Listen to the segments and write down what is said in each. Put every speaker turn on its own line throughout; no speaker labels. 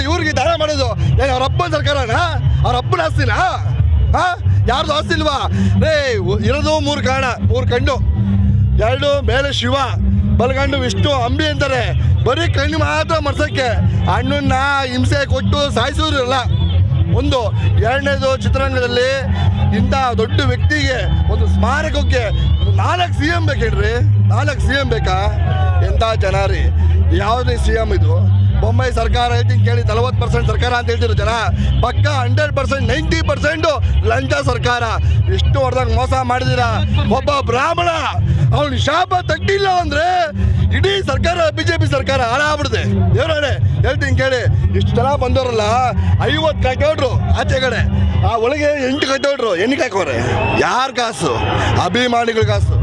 ಇವ್ರಿಗೆ ದಾನ ಮಾಡೋದು ಏನು ಅವ್ರ ಅಪ್ಪನ ಸರ್ಕಾರನಾ? ಅವ್ರ ಅಪ್ಪನ ಆಸ್ತಿನಾ? ಯಾರ್ದು ಆಸ್ತಿ ಇಲ್ವಾ? ಇರೋದು 3 ಕಾರಣ, 3 ಕಣ್ಣು, 2 ಮೇಲೆ ಶಿವ, ಬಲಗಂಡು ವಿಷ್ಣು, ಅಂಬಿ ಅಂತಾರೆ. ಬರೀ ಕಣ್ಣು ಮಾತ್ರ ಮರ್ಸಕ್ಕೆ ಅಣ್ಣನ್ನ ಹಿಂಸೆ ಕೊಟ್ಟು ಸಾಯಿಸೋರು ಇಲ್ಲ. ಒಂದು. ಎರಡನೇದು, ಚಿತ್ರರಂಗದಲ್ಲಿ ಇಂಥ ದೊಡ್ಡ ವ್ಯಕ್ತಿಗೆ ಒಂದು ಸ್ಮಾರಕಕ್ಕೆ 4 CM ಬೇಕೇನ್ರಿ? 4 CM ಬೇಕಾ? ಎಂಥ ಜನ ರೀ! ಯಾವುದೇ CM ಇದು? ಬೊಂಬೈ ಸರ್ಕಾರ ಹೇಳ್ತೀನಿ ಕೇಳಿ, 40% ಸರ್ಕಾರ ಅಂತ ಹೇಳ್ತಿರೋ ಜನ ಪಕ್ಕ 100%, 90% ಲಂಚ ಸರ್ಕಾರ. ಎಷ್ಟು ಹೊಡೆದಾಗ ಮೋಸ ಮಾಡಿದಿರ. ಒಬ್ಬ ಬ್ರಾಹ್ಮಣ ಅವನು ಶಾಪ ತಗ್ಗಿಲ್ಲ ಅಂದ್ರೆ ಇಡೀ ಸರ್ಕಾರ BJP ಸರ್ಕಾರ ಹಾಳಾಗ್ಬಿಡುತ್ತೆ. ದೇವ್ರೇ ಹೇಳ್ತೀನಿ ಕೇಳಿ, ಇಷ್ಟು ಜನ ಬಂದವರಲ್ಲ, 50 ಕಟ್ಟೋಡ್ರು ಆಚೆ ಕಡೆ, ಆ ಒಳಗೆ 8 ಕಟ್ಟೋಡ್ರು ಎಣ್ಣೆ ಹಾಕೋರೆ. ಯಾರ ಕಾಸು? ಅಭಿಮಾನಿಗಳ ಕಾಸು.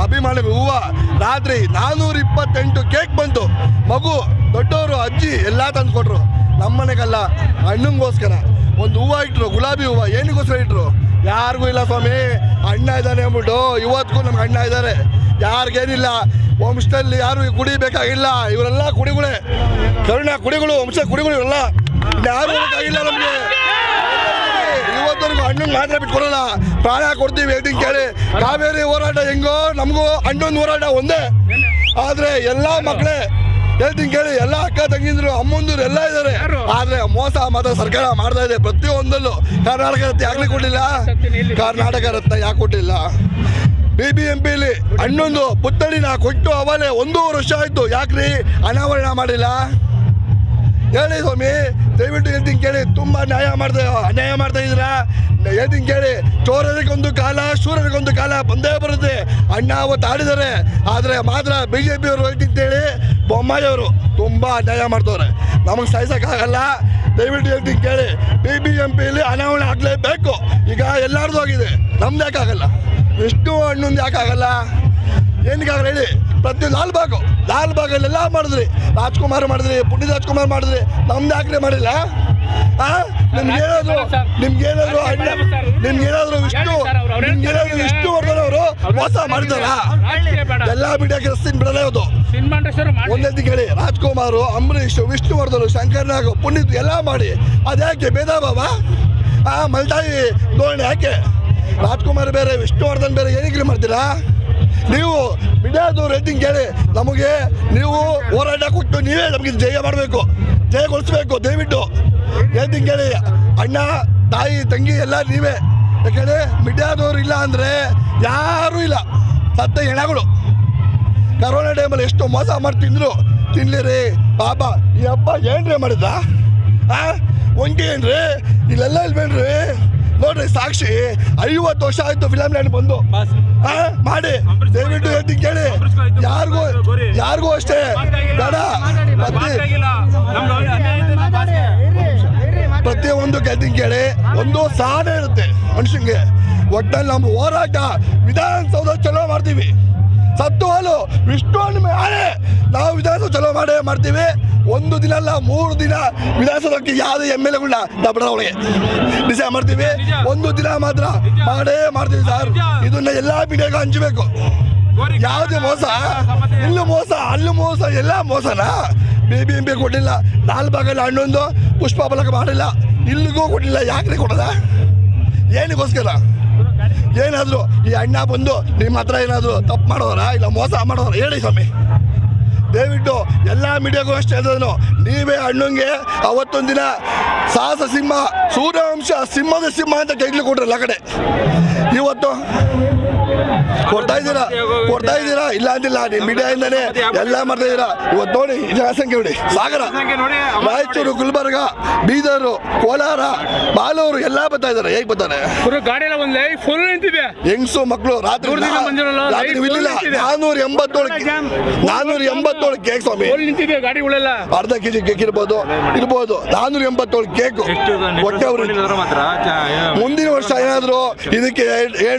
ಅಭಿಮಾನಿಗಳು ಹೂವು ರಾತ್ರಿ 428 ಕೇಕ್ ಬಂತು. ಮಗು, ದೊಡ್ಡವರು, ಅಜ್ಜಿ ಎಲ್ಲ ತಂದು ಕೊಟ್ರು. ನಮ್ಮನೆಗಲ್ಲ, ಅಣ್ಣಂಗೋಸ್ಕರ ಒಂದು ಹೂವು ಇಟ್ರು, ಗುಲಾಬಿ ಹೂವು. ಏನಕ್ಕೋಸ್ಕರ ಇಟ್ರು? ಯಾರಿಗೂ ಇಲ್ಲ ಸ್ವಾಮಿ, ಅಣ್ಣ ಇದ್ದಾನೆ ಅಂದ್ಬಿಟ್ಟು ಇವತ್ತಿಗೂ ನಮ್ಗೆ ಅಣ್ಣ ಇದ್ದಾರೆ. ಯಾರಿಗೇನಿಲ್ಲ, ವಂಶದಲ್ಲಿ ಯಾರು ಕುಡಿಬೇಕಾಗಿಲ್ಲ. ಇವರೆಲ್ಲ ಕುಡಿಗಳೇ, ಕರುಣ ಕುಡಿಗಳು, ವಂಶ ಕುಡಿಗಳು ಇವರೆಲ್ಲ. ಯಾರು ಬೇಕಾಗಿಲ್ಲ ನಮಗೆ. ಇವತ್ತವರೆಗೂ ಅಣ್ಣಂಗೆ ಮಾತ್ರ ಬಿಟ್ಕೊಡಲ್ಲ, ಪ್ರಾಣ ಕೊಡ್ತೀವಿ. ಹೇಳ್ತೀನಿ ಕೇಳಿ, ಕಾವೇರಿ ಹೋರಾಟ ಹೆಂಗೋ ನಮಗೂ ಅಣ್ಣನ ಹೋರಾಟ ಒಂದೇ. ಆದರೆ ಎಲ್ಲ ಮಕ್ಕಳೇ ಹೇಳ್ತೀನಿ ಕೇಳಿ, ಎಲ್ಲ ಅಕ್ಕ ತಂಗಿದ್ರು, ಅಮ್ಮಂದಿರು ಎಲ್ಲ ಇದ್ದಾರೆ. ಆದ್ರೆ ಮೋಸ ಮಾತ್ರ ಸರ್ಕಾರ ಮಾಡ್ತಾ ಇದೆ ಪ್ರತಿಯೊಂದಲ್ಲೂ. ಕರ್ನಾಟಕ ರತ್ನ ಯಾಕೆ ಕೊಟ್ಟಿಲ್ಲ? ಕರ್ನಾಟಕ ರತ್ನ ಯಾಕೆ ಕೊಟ್ಟಿಲ್ಲ? BBMPಲಿ ಅಣ್ಣೊಂದು ಪುತ್ಥಳಿನ ಕೊಟ್ಟು ಅವಲೇ 1.5 ವರ್ಷ ಆಯ್ತು. ಯಾಕ್ರಿ ಅನಾವರಣ ಮಾಡಿಲ್ಲ? ಹೇಳಿ ಸ್ವಾಮಿ, ದಯವಿಟ್ಟು ಹೇಳ್ತೀನಿ ಕೇಳಿ. ತುಂಬಾ ಅನ್ಯಾಯ ಮಾಡ್ತಾ ಇದ್ದೀರಾ. ಹೇಳ್ತೀನಿ ಕೇಳಿ, ಚೋರರಿಗೊಂದು ಕಾಲ, ಶೂರರಿಗೊಂದು ಕಾಲ ಬಂದೇ ಬರುತ್ತೆ. ಅಣ್ಣ ಅವತ್ತು ಆಡಿದ್ದಾರೆ. ಆದರೆ ಮಾತ್ರ BJP ಅವರು ಹೇಳ್ತಿದ್ದೇಳಿ, ಬೊಮ್ಮಾಯಿಯವರು ತುಂಬಾ ಅನ್ಯಾಯ ಮಾಡ್ತವ್ರೆ. ನಮಗೆ ಸಾಯಿಸೋಕ್ಕಾಗಲ್ಲ. ದಯವಿಟ್ಟು ಹೇಳ್ತೀನಿ ಕೇಳಿ, BBMPಲಿ ಅನಾವರಣ ಆಗಲೇಬೇಕು. ಈಗ ಎಲ್ಲಾರ್ದು ಆಗಿದೆ, ನಮ್ದು ಯಾಕಾಗಲ್ಲ? ವಿಷ್ಣು ಅಣ್ಣಂದು ಯಾಕಾಗಲ್ಲ? ಏನಕ್ಕಾಗಲ್ಲ ಹೇಳಿ? ಪ್ರತಿ ಲಾಲ್ಬಾಗಲ್ಲೆಲ್ಲ ಮಾಡಿದ್ರಿ, ರಾಜ್ಕುಮಾರ್ ಮಾಡಿದ್ರಿ, ಪುನೀತ್ ರಾಜ್ಕುಮಾರ್ ಮಾಡಿದ್ರಿ, ನಮ್ದು ಯಾಕೆ ಮಾಡಿಲ್ಲ? ನಿಮ್ಗೇನಾದ್ರು ವಿಷ್ಣುವರ್ಧನ್ ಅವರು ಮೋಸ ಮಾಡಿದಾರ? ಎಲ್ಲ ಮೀಡಿಯಾಕ್ಕೆ ರಸ್ತೆ ಬಿಡಲೇ ಹೋದು. ಒಂದೇ ಕೇಳಿ, ರಾಜ್ಕುಮಾರ್, ಅಂಬರೀಷ್, ವಿಷ್ಣುವರ್ಧನ್, ಶಂಕರ್ನಾಗ್, ಪುನೀತ್ ಎಲ್ಲ ಮಾಡಿ ಅದ್ಯಾಕೆ ಭೇದ ಭಾವ? ಮಲ್ಟಾಯಿ ಧೋರಣೆ ಯಾಕೆ? ರಾಜ್ಕುಮಾರ್ ಬೇರೆ, ವಿಷ್ಣುವರ್ಧನ್ ಬೇರೆ, ಏನಕ್ಕೆ ಮಾಡ್ತೀರಾ ನೀವು? ಮೀಡಿಯಾದವ್ರು ರೇಟಿಂಗ್ ಕೇಳಿ, ನಮಗೆ ನೀವು ಹೋರಾಟ ಕೊಟ್ಟು ನೀವೇ ನಮಗೆ ಜಯಗೊಳಿಸ್ಬೇಕು. ದಯವಿಟ್ಟು ರೇಟಿಂಗ್ ಕೇಳಿ, ಅಣ್ಣ, ತಾಯಿ, ತಂಗಿ ಎಲ್ಲ ನೀವೇ. ಯಾಕಂದರೆ ಮೀಡಿಯಾದವ್ರು ಇಲ್ಲ ಅಂದರೆ ಯಾರೂ ಇಲ್ಲ. ಸತ್ತ ಹೆಣಗಳು ಕರೋನಾ ಟೈಮಲ್ಲಿ ಎಷ್ಟು ಮೋಸ ಮಾಡ್ತಿದ್ರು. ತಿನ್ಲಿರಿ ಪಾಪ. ಈ ಹಬ್ಬ ಏನ್ರಿ ಮಾಡಿದ್ದ? ಒಂಟಿ ಏನ್ರಿ? ಇಲ್ಲೆಲ್ಲ ಇಲ್ವೇನ್ರಿ? ನೋಡ್ರಿ, ಸಾಕ್ಷಿ 50 ವರ್ಷ ಆಯ್ತು ಫಿಲಮ್ ಲ್ಯಾಂಡ್ ಬಂದು. ಮಾಡಿ ದಯವಿಟ್ಟು ಹೇಳ್ತೀನಿ ಕೇಳಿ, ಯಾರಿಗೂ ಅಷ್ಟೇ ಬೇಡ. ಪ್ರತಿಯೊಂದು ಕೇಳ್ತೀನಿ ಕೇಳಿ, ಒಂದು ಸಾಧನೆ ಇರುತ್ತೆ ಮನುಷ್ಯಂಗೆ. ಒಟ್ಟಲ್ಲಿ ನಮ್ಮ ಹೋರಾಟ ವಿಧಾನಸೌಧ ಚಲೋ ಮಾಡ್ತೀವಿ. ಸತ್ತು ಹಾಲು ವಿಷ್ಣು ಮೇಲೆ ನಾವು ವಿಧಾನಸೌಧ ಚಲೋ ಮಾಡ್ತೀವಿ. 1 ದಿನ ಅಲ್ಲ, 3 ದಿನ ವಿಧಾನಸೌಧಕ್ಕೆ ಯಾವುದೇ MLAಗಳನ್ನ ದಬ್ಬಡ ಒಳಗೆ ಡಿಸೈಡ್ ಮಾಡ್ತೀವಿ. 1 ದಿನ ಮಾತ್ರ ಮಾಡ್ತೀವಿ ಸರ್. ಇದನ್ನ ಎಲ್ಲ ಮೀಡಿಯಾಗ ಹಂಚಬೇಕು. ಯಾವುದೇ ಮೋಸ, ಇಲ್ಲೂ ಮೋಸ, ಅಲ್ಲೂ ಮೋಸ, ಎಲ್ಲ ಮೋಸನಾ? BBMP ಕೊಟ್ಟಿಲ್ಲ, ಲಾಲ್ಬಾಗಲ್ಲಿ ಅಣ್ಣೊಂದು ಪುಷ್ಪ ಫಲಕ ಮಾಡಿಲ್ಲ, ಇಲ್ಲಿಗೂ ಕೊಟ್ಟಿಲ್ಲ. ಯಾಕ್ರಿ ಕೊಡೋದ? ಏನಕ್ಕೋಸ್ಕರ? ಏನಾದ್ರು ಈ ಅಣ್ಣ ಬಂದು ನಿಮ್ಮ ಹತ್ರ ಏನಾದ್ರು ತಪ್ಪು ಮಾಡೋರ, ಇಲ್ಲ ಮೋಸ ಮಾಡೋರ? ಹೇಳಿ ಸ್ವಾಮಿ. ದಯವಿಟ್ಟು ಎಲ್ಲ ಮೀಡಿಯಾಗೂ ಅಷ್ಟೇ ಹೇಳಿದ್ರು, ನೀವೇ ಅಣ್ಣಂಗೆ ಅವತ್ತೊಂದು ದಿನ ಸಾಹಸ ಸಿಂಹ, ಸೂರ್ಯವಂಶ, ಸಿಂಹದ ಸಿಂಹ ಅಂತ ಟೈಟ್ಲ್ ಕೊಟ್ರಲ್ಲ ಆ ಕಡೆ. ಇವತ್ತು ಕೊಡ್ತಾ ಇದ್ದೀರಾ? ಇಲ್ಲ ಅಂತಿಲ್ಲ, ನಿಮ್ಮ ಮೀಡಿಯಾದಿಂದಾನೇ ಎಲ್ಲ ಮಾಡ್ತಾ ಇದ್ದೀರಾ. ಇವತ್ತು ನೋಡಿ ಜನಸಂಖ್ಯೆ ನೋಡಿ, ಸಾಗರ, ರಾಯಚೂರು, ಗುಲ್ಬರ್ಗ, ಬೀದರು, ಕೋಲಾರ, ಬಾಲೂರು ಎಲ್ಲ ಬರ್ತಾ ಇದ್ದಾರೆ. ಹೇಗೆ ಬರ್ತಾರೆ? ಹೆಂಗಸು ಮಕ್ಕಳು ರಾತ್ರಿ 487 ಕೇಕ್ ಸ್ವಾಮಿ. ಅರ್ಧ ಕೆಜಿ ಕೇಕ್ ಇರ್ಬೋದು. 487 ಕೇಕ್. ಮುಂದಿನ ವರ್ಷ ಏನಾದ್ರು ಇದಕ್ಕೆ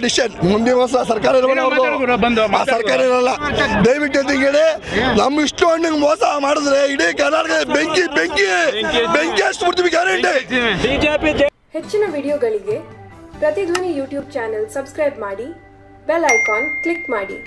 ಡಿಸಿಷನ್, ಮುಂದಿನ ವರ್ಷ ಸರ್ಕಾರ ಸರ್ಕಾರ ಇರಲ್ಲ. ದಯವಿಟ್ಟು ಹೇಳಿ, ನಮ್ಮ ಇಷ್ಟು ಹಣ್ಣಿಗೆ ಮೋಸ ಮಾಡಿದ್ರೆ ಇಡೀ ಕರ್ನಾಟಕ ಬೆಂಕಿ ಹಚ್ಚಿಬಿಡ್ತೀವಿ ಗ್ಯಾರಂಟಿ.
ಹೆಚ್ಚಿನ ವಿಡಿಯೋಗಳಿಗೆ ಪ್ರತಿಧ್ವನಿ ಯೂಟ್ಯೂಬ್ ಚಾನೆಲ್ ಸಬ್ಸ್ಕ್ರೈಬ್ ಮಾಡಿ, ಬೆಲ್ ಐಕಾನ್ ಕ್ಲಿಕ್ ಮಾಡಿ.